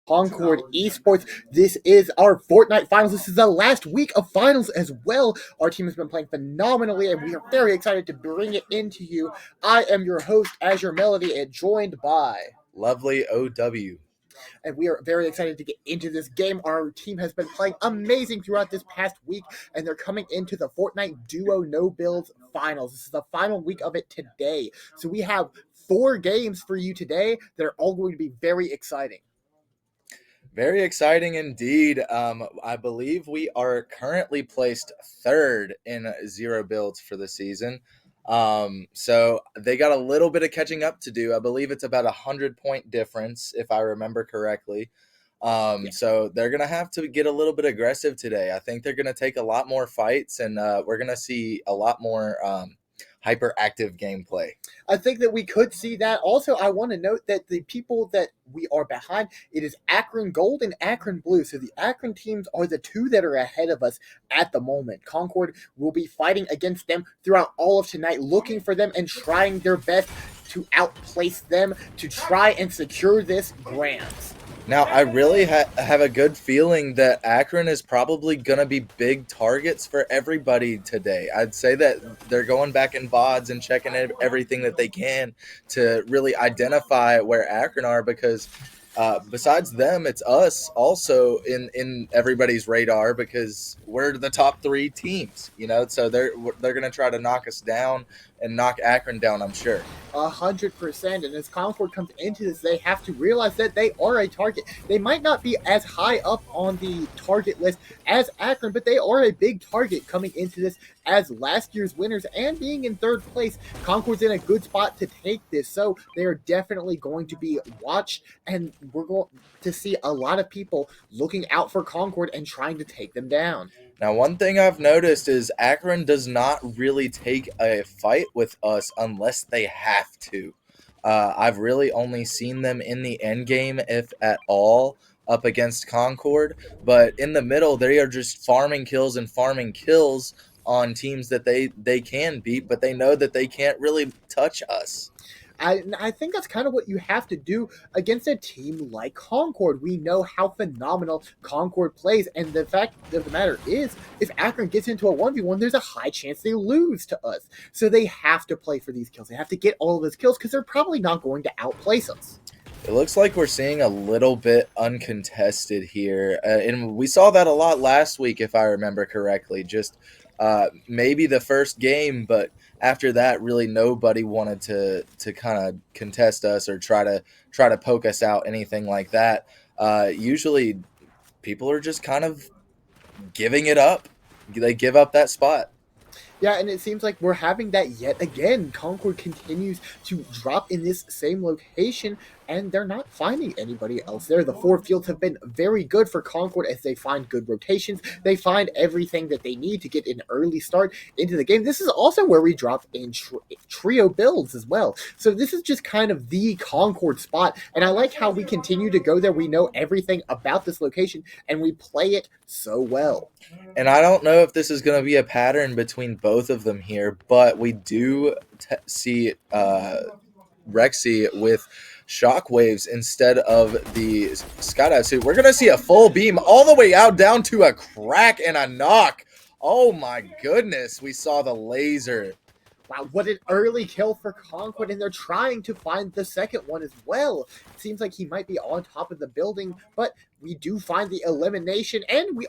Concord Esports. This is our Fortnite Finals. This is the last week of finals as well. Our team has been playing phenomenally, and we are very excited to bring it into you. I am your host, Azure Melody, and joined by Lovely OW. And we are very excited to get into this game. Our team has been playing amazing throughout this past week, and they're coming into the Fortnite Duo No Builds Finals. This is the final week of it today. So we have 4 games for you today that are all going to be very exciting. Very exciting indeed. I believe we are currently placed third in Zero Builds for the season. So they got a little bit of catching up to do. I believe it's about 100-point difference, if I remember correctly. So they're going to have to get a little bit aggressive today. I think they're going to take a lot more fights, and we're going to see a lot more hyperactive gameplay. I think that we could see that. Also, I want to note that the people that we are behind, it is Akron Gold and Akron Blue. So the Akron teams are the 2 that are ahead of us at the moment. Concord will be fighting against them throughout all of tonight, looking for them and trying their best to outplace them to try and secure this grand. Now, I really have a good feeling that Akron is probably going to be big targets for everybody today. I'd say that they're going back in VODs and checking everything that they can to really identify where Akron are, because besides them, it's us also in everybody's radar, because we're the top 3 teams, so they're going to try to knock us down and knock Akron down, I'm sure. 100%. And as Concord comes into this, they have to realize that they are a target. They might not be as high up on the target list as Akron, but they are a big target coming into this as last year's winners and being in 3rd place. Concord's in a good spot to take this, so they are definitely going to be watched, and we're going to see a lot of people looking out for Concord and trying to take them down. Now, one thing I've noticed is Akron does not really take a fight with us unless they have to. I've really only seen them in the end game, if at all, up against Concord. But in the middle, they are just farming kills on teams that they can beat, but they know that they can't really touch us. I think that's kind of what you have to do against a team like Concord. We know how phenomenal Concord plays, and the fact of the matter is, if Akron gets into a 1v1, there's a high chance they lose to us. So they have to play for these kills. They have to get all of those kills, because they're probably not going to outplace us. It looks like we're seeing a little bit uncontested here, and we saw that a lot last week, if I remember correctly. Just maybe the first game, but after that, really nobody wanted to kind of contest us or try to poke us out, anything like that. Usually, people are just kind of giving it up. They give up that spot. Yeah, and it seems like we're having that yet again. Concord continues to drop in this same location, and they're not finding anybody else there. The 4 fields have been very good for Concord as they find good rotations. They find everything that they need to get an early start into the game. This is also where we drop in trio builds as well. So this is just kind of the Concord spot, and I like how we continue to go there. We know everything about this location, and we play it so well. And I don't know if this is going to be a pattern between both of them here, but we do see Rexy with shockwaves instead of the skydive suit. We're going to see a full beam all the way out down to a crack and a knock. Oh my goodness, we saw the laser. Wow, what an early kill for Concord, and they're trying to find the second one as well. It seems like he might be on top of the building, but we do find the elimination, and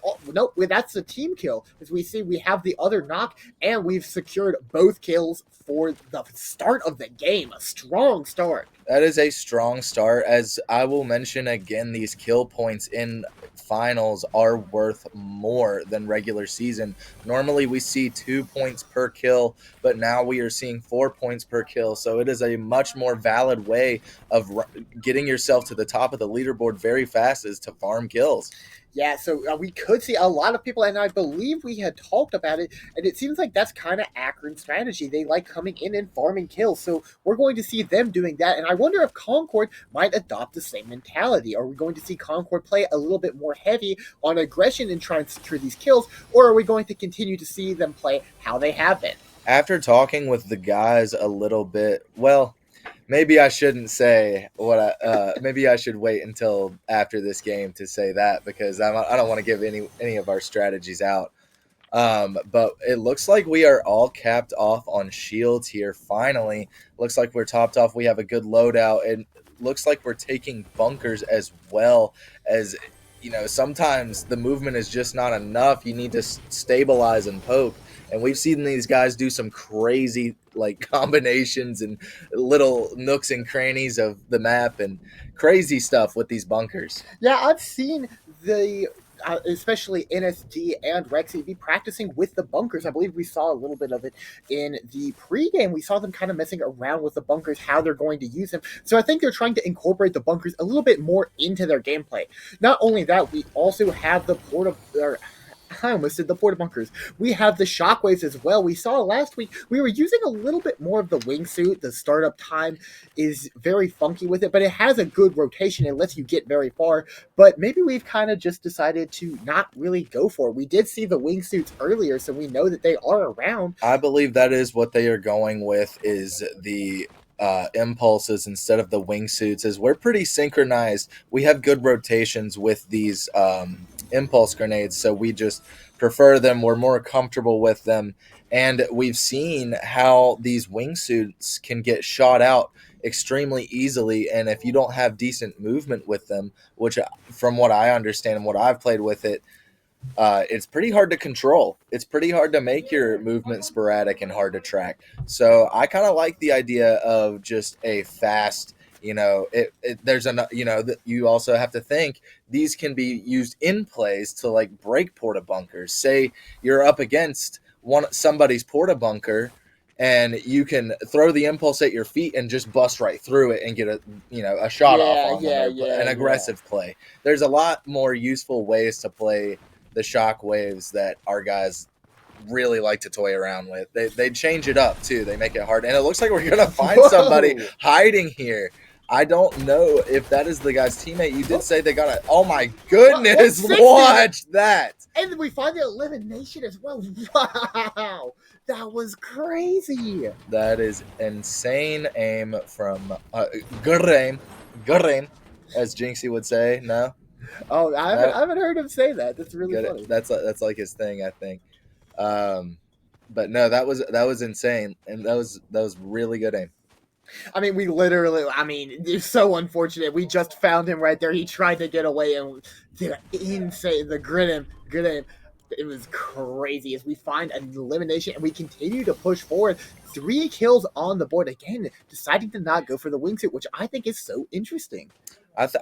that's a team kill. As we see, we have the other knock, and we've secured both kills for the start of the game. A strong start. That is a strong start. As I will mention again, these kill points in finals are worth more than regular season. Normally we see 2 points per kill, but now we are seeing 4 points per kill. So it is a much more valid way of getting yourself to the top of the leaderboard very fast, is to farm kills. Yeah, so we could see a lot of people, and I believe we had talked about it, and it seems like that's kind of Akron's strategy. They like coming in and farming kills, so we're going to see them doing that, and I wonder if Concord might adopt the same mentality. Are we going to see Concord play a little bit more heavy on aggression and try and secure these kills, or are we going to continue to see them play how they have been? After talking with the guys a little bit, well, maybe I shouldn't say what maybe I should wait until after this game to say that, because I don't want to give any of our strategies out. But it looks like we are all capped off on shields here. Finally, looks like we're topped off. We have a good loadout, and looks like we're taking bunkers as well. As you know, sometimes the movement is just not enough. You need to stabilize and poke. And we've seen these guys do some crazy like combinations and little nooks and crannies of the map and crazy stuff with these bunkers. Yeah, I've seen the especially NSD and Rexy be practicing with the bunkers. I believe we saw a little bit of it in the pregame. We saw them kind of messing around with the bunkers, how they're going to use them. So I think they're trying to incorporate the bunkers a little bit more into their gameplay. Not only that, we also have the I almost said the porta bunkers. We have the shockwaves as well. We saw last week we were using a little bit more of the wingsuit. The startup time is very funky with it, but it has a good rotation. It lets you get very far. But maybe we've kind of just decided to not really go for it. We did see the wingsuits earlier, so we know that they are around. I believe that is what they are going with, is the impulses instead of the wingsuits. As we're pretty synchronized, we have good rotations with these impulse grenades, so we just prefer them. We're more comfortable with them, and we've seen how these wingsuits can get shot out extremely easily. And if you don't have decent movement with them, which from what I understand and what I've played with it, it's pretty hard to control. It's pretty hard to make your movement sporadic and hard to track. So I kind of like the idea of just a fast, there's a, you also have to think these can be used in plays to like break porta bunkers. Say you're up against somebody's porta bunker, and you can throw the impulse at your feet and just bust right through it and get a shot off Yeah, on them, yeah, or yeah, an yeah. aggressive play. There's a lot more useful ways to play the shock waves that our guys really like to toy around with. They change it up too. They make it hard, and it looks like we're gonna find somebody Whoa! hiding here. I don't know if that is the guy's teammate. You did Oh, say they got a. Oh my what, goodness! 160? Watch that. And then we find the elimination as well. Wow! That was crazy. That is insane aim from good aim, good aim, as Jinxie would say. No, Oh, no, I haven't heard him say that. That's really good. funny. That's like his thing, I think. Um, but no, that was insane, and that was really good aim. I mean, we literally, I mean, it's so unfortunate. We just found him right there. He tried to get away and did an insane, the grit him. It was crazy as we find an elimination and we continue to push forward. 3 kills on the board again, deciding to not go for the wingsuit, which I think is so interesting.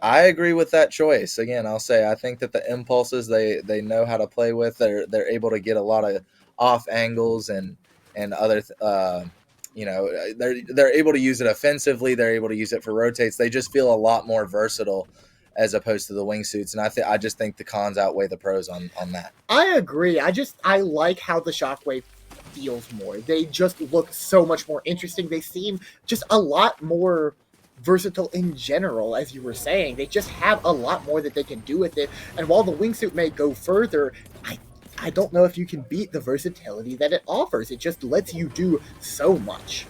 I agree with that choice. Again, I'll say I think that the impulses they know how to play with. They're able to get a lot of off angles and other. They're able to use it offensively. They're able to use it for rotates. They just feel a lot more versatile as opposed to the wingsuits. And I just think the cons outweigh the pros on that. I agree. I like how the shockwave feels more. They just look so much more interesting. They seem just a lot more versatile in general, as you were saying. They just have a lot more that they can do with it. And while the wingsuit may go further, I don't know if you can beat the versatility that it offers. It just lets you do so much.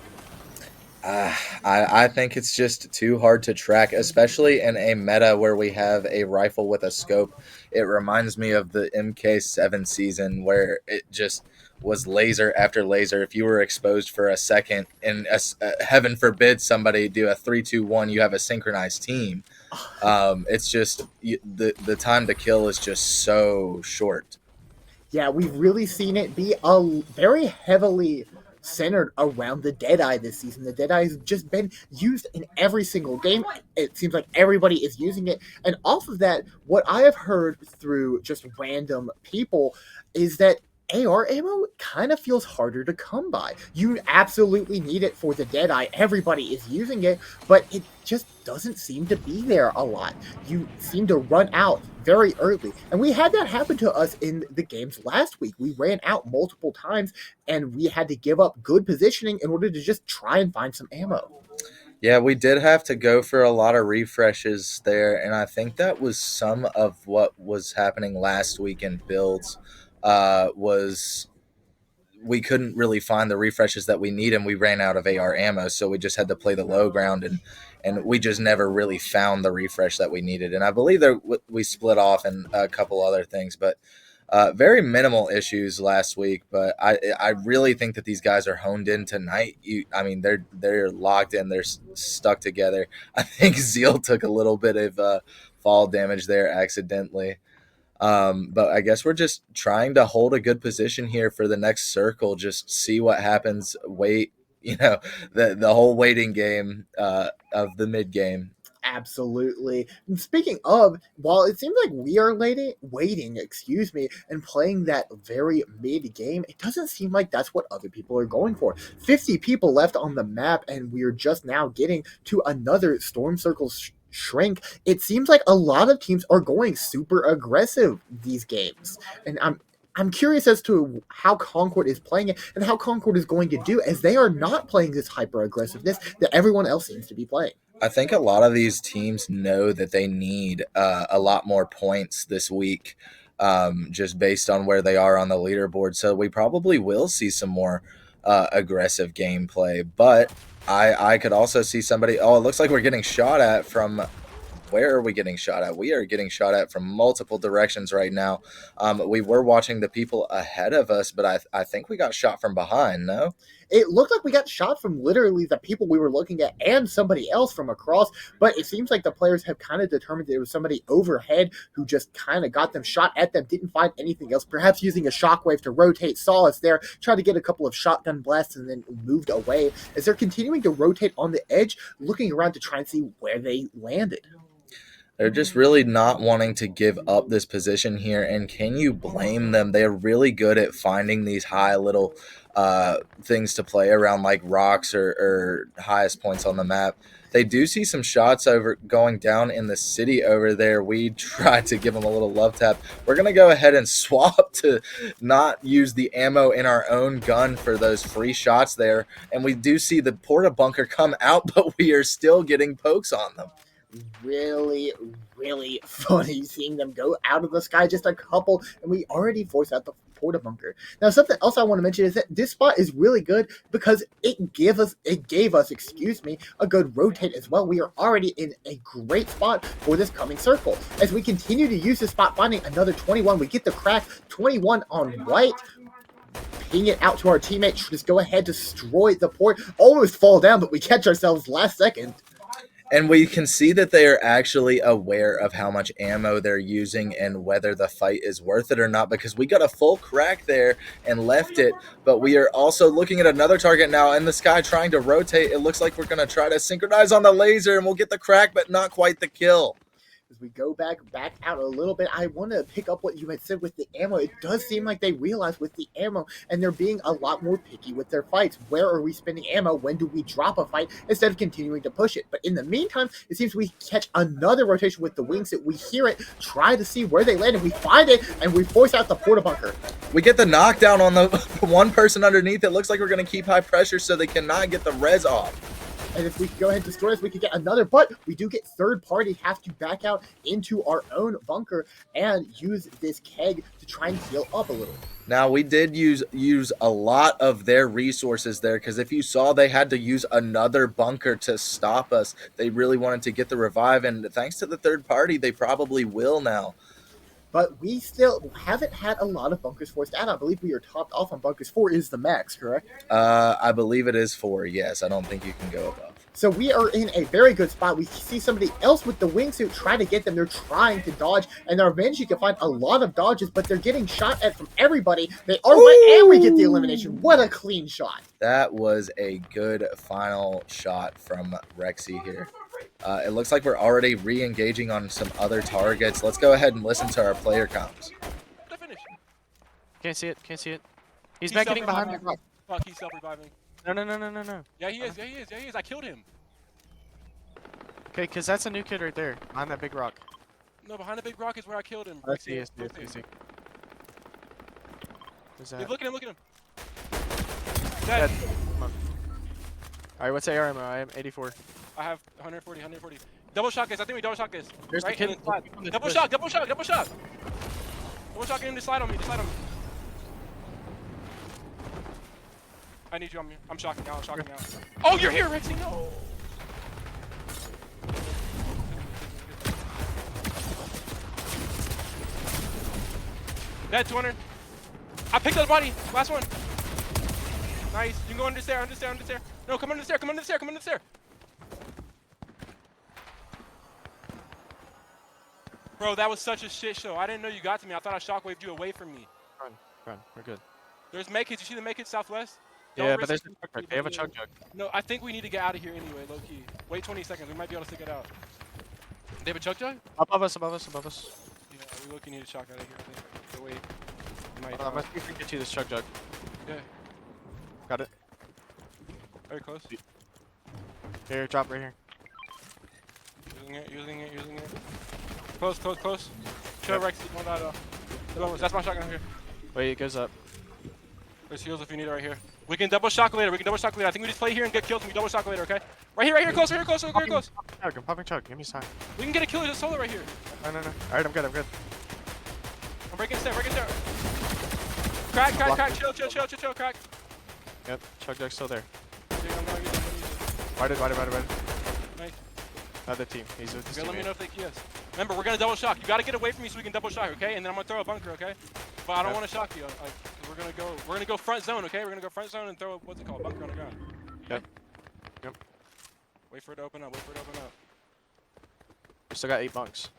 I think it's just too hard to track, especially in a meta where we have a rifle with a scope. It reminds me of the MK7 season where it just was laser after laser. If you were exposed for a second, and heaven forbid somebody do a 3-2-1, you have a synchronized team. It's just the time to kill is just so short. Yeah, we've really seen it be very heavily centered around the Deadeye this season. The Deadeye has just been used in every single game. It seems like everybody is using it. And off of that, what I have heard through just random people is that AR ammo kind of feels harder to come by. You absolutely need it for the Deadeye. Everybody is using it, but it just doesn't seem to be there a lot. You seem to run out very early. And we had that happen to us in the games last week. We ran out multiple times and we had to give up good positioning in order to just try and find some ammo. Yeah, we did have to go for a lot of refreshes there, and I think that was some of what was happening last week in builds. Was we couldn't really find the refreshes that we need, and we ran out of AR ammo, so we just had to play the low ground, and we just never really found the refresh that we needed. And I believe that we split off and a couple other things, but very minimal issues last week. But I really think that these guys are honed in tonight. I mean, they're locked in, they're stuck together. I think Zeal took a little bit of fall damage there accidentally. But I guess we're just trying to hold a good position here for the next circle. Just see what happens. Wait, the whole waiting game of the mid game. Absolutely. And speaking of, while it seems like we are waiting, and playing that very mid game, it doesn't seem like that's what other people are going for. 50 people left on the map, and we're just now getting to another Storm Circle shrink. It seems like a lot of teams are going super aggressive these games, and I'm curious as to how Concord is playing it and how Concord is going to do, as they are not playing this hyper aggressiveness that everyone else seems to be playing. I think a lot of these teams know that they need a lot more points this week, just based on where they are on the leaderboard. So we probably will see some more aggressive gameplay. But I could also see somebody. Oh, it looks like we're getting shot at from. Where are we getting shot at? We are getting shot at from multiple directions right now. We were watching the people ahead of us, but I think we got shot from behind, no? It looked like we got shot from literally the people we were looking at and somebody else from across, but it seems like the players have kind of determined that it was somebody overhead who just kind of got them, shot at them, didn't find anything else, perhaps using a shockwave to rotate, saw us there, tried to get a couple of shotgun blasts, and then moved away as they're continuing to rotate on the edge, looking around to try and see where they landed. They're just really not wanting to give up this position here, and can you blame them? They're really good at finding these high little things to play around, like rocks or highest points on the map. They do see some shots over going down in the city over there. We tried to give them a little love tap. We're going to go ahead and swap to not use the ammo in our own gun for those free shots there, and we do see the porta bunker come out, but we are still getting pokes on them. Really, really funny seeing them go out of the sky, just a couple, and we already forced out the porta bunker. Now, something else I want to mention is that this spot is really good because it gave us a good rotate as well. We are already in a great spot for this coming circle. As we continue to use this spot, finding another 21, we get the crack, 21 on white. Ping it out to our teammate, just go ahead, destroy the port, almost fall down, but we catch ourselves last second. And we can see that they are actually aware of how much ammo they're using and whether the fight is worth it or not, because we got a full crack there and left it. But we are also looking at another target now in the sky trying to rotate. It looks like we're going to try to synchronize on the laser and we'll get the crack, but not quite the kill. As we go back out a little bit, I want to pick up what you had said with the ammo. It does seem like they realize with the ammo, and they're being a lot more picky with their fights. Where are we spending ammo? When do we drop a fight instead of continuing to push it? But in the meantime, it seems we catch another rotation with the wings that we hear it, try to see where they land, and we find it, and we force out the porta bunker. We get the knockdown on the one person underneath. It looks like we're going to keep high pressure so they cannot get the res off. And if we could go ahead and destroy this, we could get another. But we do get third party, have to back out into our own bunker and use this keg to try and heal up a little. Now, we did use a lot of their resources there, because if you saw, they had to use another bunker to stop us. They really wanted to get the revive, and thanks to the third party, they probably will now. But we still haven't had a lot of bunkers forced out. I believe we are topped off on bunkers. 4 is the max, correct? I believe it is 4, yes. I don't think you can go above. So we are in a very good spot. We see somebody else with the wingsuit try to get them. They're trying to dodge, and they're managing to find a lot of dodges, but they're getting shot at from everybody. They are right, and we get the elimination. What a clean shot. That was a good final shot from Rexy here. It looks like we're already re-engaging on some other targets. Let's go ahead and listen to our player comms. Can't see it. Can't see it. He's back getting behind me. Fuck, he's self-reviving. No. Yeah, he is. Yeah, he is. Yeah, he is. I killed him. Okay, because that's a new kid right there behind that big rock. No, behind the big rock is where I killed him. I see. Where's that? Look at him. Look at him. Dead. Dead. Come on. Alright, what's AR ammo? I am 84. I have 140. Double shot, guys. I think we double shot this. There's right? the kid. Double shot. Double shot. Double shot. Double shot. Get him to slide on me. To slide on me. I need you on me. I'm shocking out. I'm shocking out. Oh, you're here, Rexy. No. Dead 200. I picked up the body. Last one. Nice. You can go under the stair. Under the stair. Under the stair. No, come under the stair. Come under the stair. Come under the stair. Bro, that was such a shit show. I didn't know you got to me. I thought I shockwaved you away from me. Run. We're good. There's make it. You see the make it southwest? Yeah, but there's they have a chug jug. No, I think we need to get out of here anyway, low key. Wait 20 seconds. We might be able to stick it out. They have a chug jug? Above us. Yeah, we low key need to shock out of here, I think. So wait. Let's see if we can get you this chug jug. Yeah. Got it. Very close. Here, drop right here. Using it. Close. Chill, Rex. Don't die though. That's my shotgun here. Wait, it goes up. There's heals if you need it right here. We can double shock later. I think we just play here and get kills and we double shock later, okay? Right here. Close. Very close. I'm popping chug. Give me a sign. We can get a kill just solo right here. No. Alright, I'm good. I'm breaking stair. Crack. Chill, crack. Yep, chug jug's still there. Okay, I'm gonna use it. Why did? Nice. Other team. He's with his Okay, let me teammate. know if they key us. Remember, we're gonna double shock. You gotta get away from me so we can double shock, okay? And then I'm gonna throw a bunker, okay? But I don't want to shock you. Like, we're gonna go front zone, okay? We're gonna go front zone and throw what's it called, bunker on the ground. Yep. Wait for it to open up. We still got 8 bunks.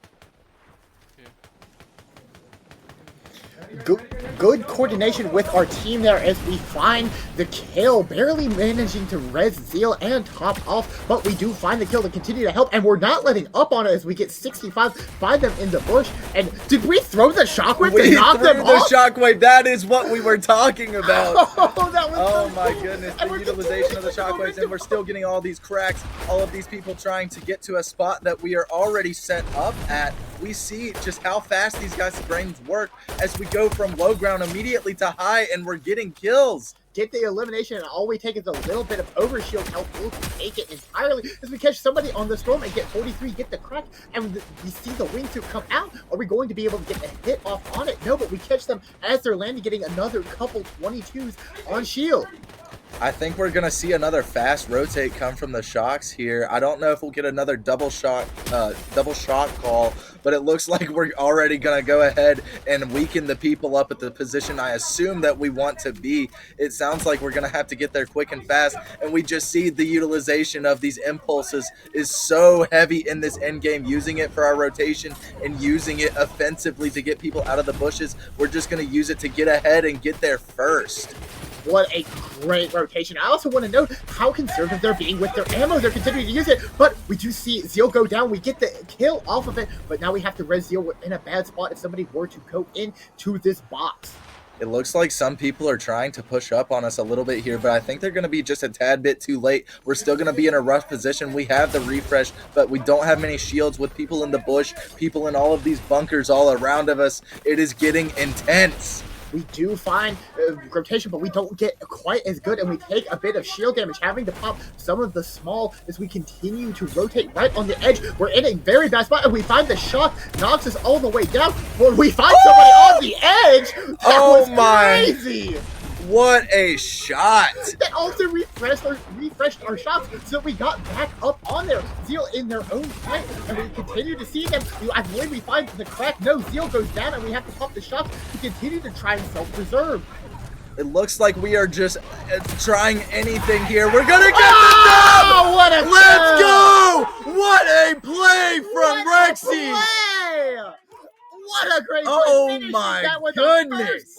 Good coordination with our team there as we find the kill, barely managing to res Zeal and top off, but we do find the kill to continue to help, and we're not letting up on it as we get 65 by them in the bush. And did we throw the shockwave to knock them off? The shockwave, that is what we were talking about. Oh, that was Oh so my cool. goodness, And the we're utilization of the continuing to shockwaves, and we're still getting all these cracks, all of these people trying to get to a spot that we are already set up at. We see just how fast these guys' brains work as we go from low ground immediately to high, and we're getting kills. Get the elimination, and all we take is a little bit of overshield health. We'll take it entirely as we catch somebody on the storm and get 43, get the crack, and we see the wingsuit come out. Are we going to be able to get the hit off on it? No, but we catch them as they're landing, getting another couple 22s on shield. I think we're going to see another fast rotate come from the shocks here. I don't know if we'll get another double shot call, but it looks like we're already going to go ahead and weaken the people up at the position I assume that we want to be. It sounds like we're going to have to get there quick and fast, and we just see the utilization of these impulses is so heavy in this end game, using it for our rotation and using it offensively to get people out of the bushes. We're just going to use it to get ahead and get there first. What a great rotation. I also want to note how conservative they're being with their ammo. They're continuing to use it, but we do see Zeal go down. We get the kill off of it, but now we have to res Zeal. We're in a bad spot if somebody were to go into this box. It looks like some people are trying to push up on us a little bit here, but I think they're going to be just a tad bit too late. We're still going to be in a rough position. We have the refresh, but we don't have many shields with people in the bush, people in all of these bunkers all around of us. It is getting intense. We do find rotation, but we don't get quite as good, and we take a bit of shield damage, having to pop some of the small as we continue to rotate right on the edge. We're in a very bad spot, and we find the shock knocks us all the way down. When we find somebody on the edge, that was crazy. What a shot! That also refreshed our shots, so we got back up on there. Zeal in their own fight, and we continue to see them. I believe we find the crack. No, Zeal goes down, and we have to pop the shots to continue to try and self-preserve. It looks like we are just trying anything here. We're gonna get the dub! What a Let's go! What a play from Rexy! What a great play! Oh my goodness!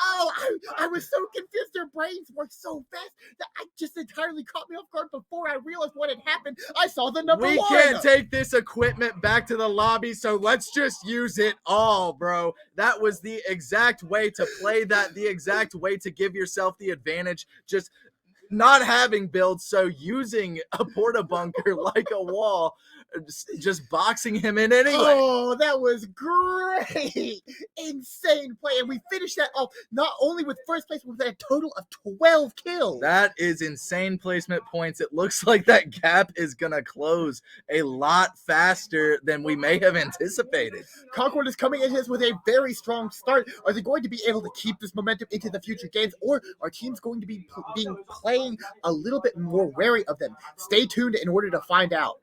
Oh, I was so confused. Their brains work so fast that I just entirely caught me off guard before I realized what had happened. I saw the number one. We can't take this equipment back to the lobby, so let's just use it all, bro. That was the exact way to play that, the exact way to give yourself the advantage. Just not having builds, so using a porta bunker like a wall. just boxing him in anyway. Oh, that was great. Insane play. And we finished that off not only with first place, but with a total of 12 kills. That is insane placement points. It looks like that gap is going to close a lot faster than we may have anticipated. Concord is coming in with a very strong start. Are they going to be able to keep this momentum into the future games, or are teams going to be playing a little bit more wary of them? Stay tuned in order to find out.